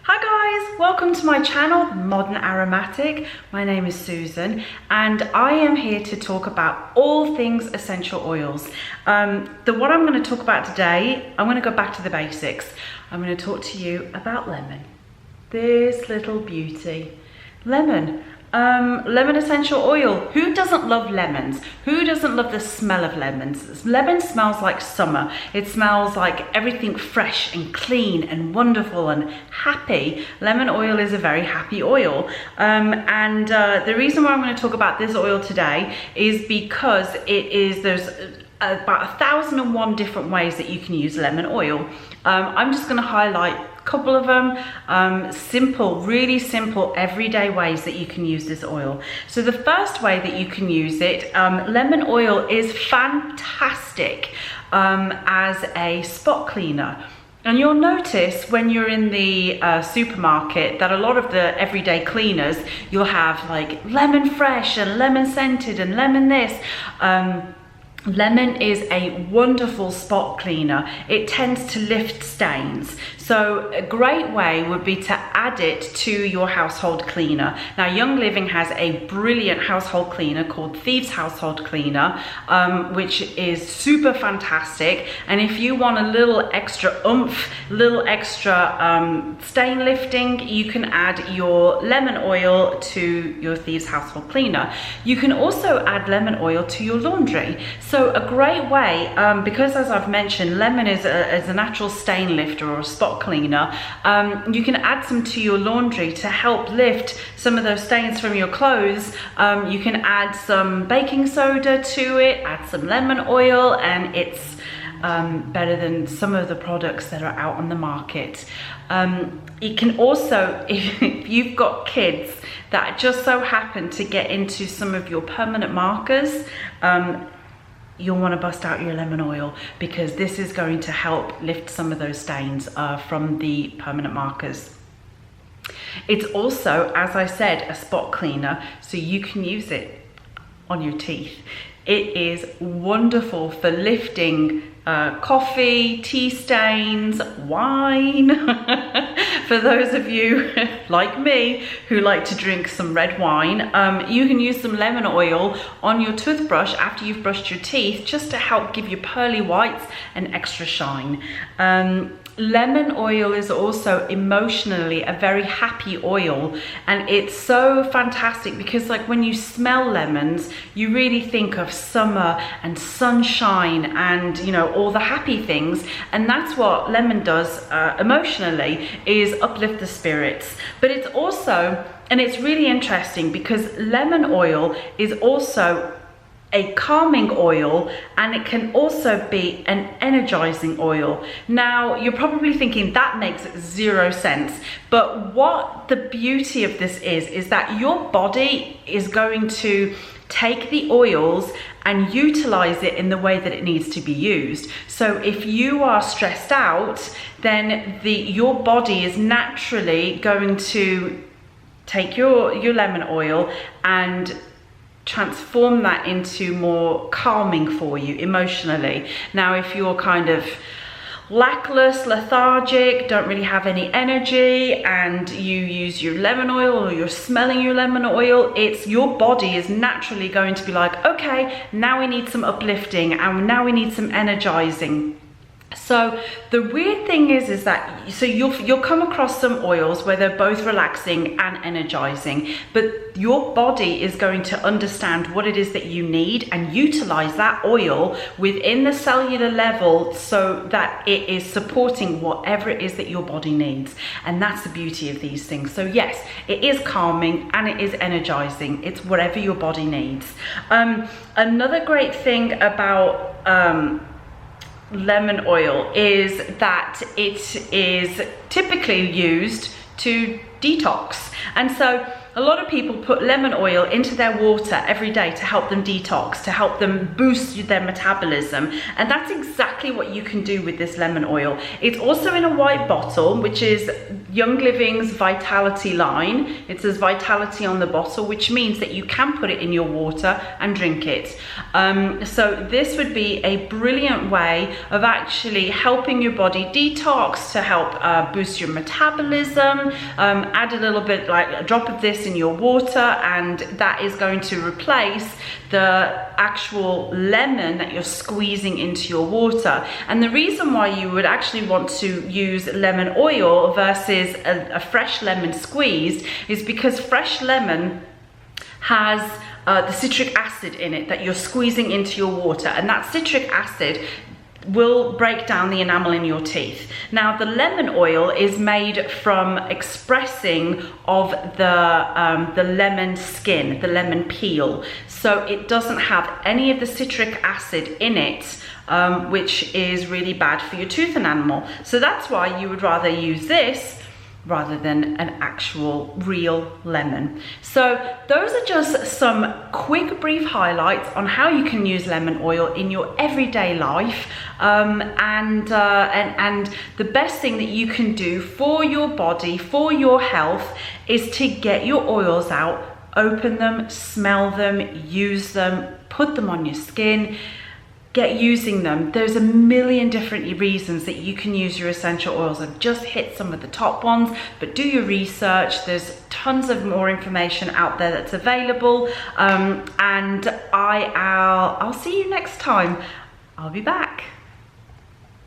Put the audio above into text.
Hi guys, welcome to my channel, Modern Aromatic. My name is Susan and I am here to talk about all things essential oils. What I'm going to talk about today, I'm going to go back to the basics. I'm going to talk to you about lemon. This little beauty. Lemon. Lemon essential oil. Who doesn't love lemons? Who doesn't love the smell of lemons? Lemon smells like summer. It smells like everything fresh and clean and wonderful and happy. Lemon oil is a very happy oil. The reason why I'm going to talk about this oil today is because there's about 1,001 different ways that you can use lemon oil. I'm just going to highlight a couple of them, simple, really simple everyday ways that you can use this oil. So the first way that you can use it, lemon oil is fantastic as a spot cleaner. And you'll notice when you're in the supermarket that a lot of the everyday cleaners, you'll have like lemon fresh and lemon scented and lemon this. Lemon is a wonderful spot cleaner. It tends to lift stains. So a great way would be to add it to your household cleaner. Now Young Living has a brilliant household cleaner called Thieves Household Cleaner, which is super fantastic. And if you want a little extra oomph, little extra stain lifting, you can add your lemon oil to your Thieves Household Cleaner. You can also add lemon oil to your laundry. So a great way, because as I've mentioned, lemon is a natural stain lifter or a spot cleaner, you can add some to your laundry to help lift some of those stains from your clothes. You can add some baking soda to it, add some lemon oil, and it's better than some of the products that are out on the market. It can also, if you've got kids that just so happen to get into some of your permanent markers, you'll want to bust out your lemon oil, because this is going to help lift some of those stains from the permanent markers. It's also, as I said, a spot cleaner, so you can use it on your teeth. It is wonderful for lifting coffee, tea stains, wine. For those of you like me who like to drink some red wine, you can use some lemon oil on your toothbrush after you've brushed your teeth, just to help give you pearly whites and extra shine. Lemon oil is also emotionally a very happy oil, and it's so fantastic because like when you smell lemons, you really think of summer and sunshine and, you know, all the happy things. And that's what lemon does emotionally, is uplift the spirits. But it's also, and it's really interesting because lemon oil is also a calming oil, and it can also be an energizing oil. Now you're probably thinking that makes zero sense, but what the beauty of this is that your body is going to take the oils and utilize it in the way that it needs to be used. So if you are stressed out, then your body is naturally going to take your lemon oil and transform that into more calming for you emotionally. Now if you're kind of lackluster, lethargic, don't really have any energy, and you use your lemon oil or you're smelling your lemon oil, your body is naturally going to be like, okay, now we need some uplifting and now we need some energizing. So the weird thing is that, so you'll come across some oils where they're both relaxing and energizing, but your body is going to understand what it is that you need and utilize that oil within the cellular level so that it is supporting whatever it is that your body needs. And that's the beauty of these things. So yes, it is calming and it is energizing. It's whatever your body needs. Another great thing about lemon oil is that it is typically used to detox, and so a lot of people put lemon oil into their water every day to help them detox, to help them boost their metabolism, and that's exactly what you can do with this lemon oil. It's also in a white bottle, which is Young Living's Vitality line. It says Vitality on the bottle, which means that you can put it in your water and drink it. So this would be a brilliant way of actually helping your body detox, to help boost your metabolism. Add a little bit, like a drop of this in your water, and that is going to replace the actual lemon that you're squeezing into your water. And the reason why you would actually want to use lemon oil versus a fresh lemon squeezed is because fresh lemon has the citric acid in it that you're squeezing into your water, and that citric acid will break down the enamel in your teeth. Now, the lemon oil is made from expressing of the lemon skin, the lemon peel. So it doesn't have any of the citric acid in it, which is really bad for your tooth enamel. So that's why you would rather use this rather than an actual real lemon. So those are just some quick brief highlights on how you can use lemon oil in your everyday life. And the best thing that you can do for your body, for your health, is to get your oils out, open them, smell them, use them, put them on your skin. Get using them. There's a million different reasons that you can use your essential oils. I've just hit some of the top ones, but do your research. There's tons of more information out there that's available. And I'll see you next time. I'll be back.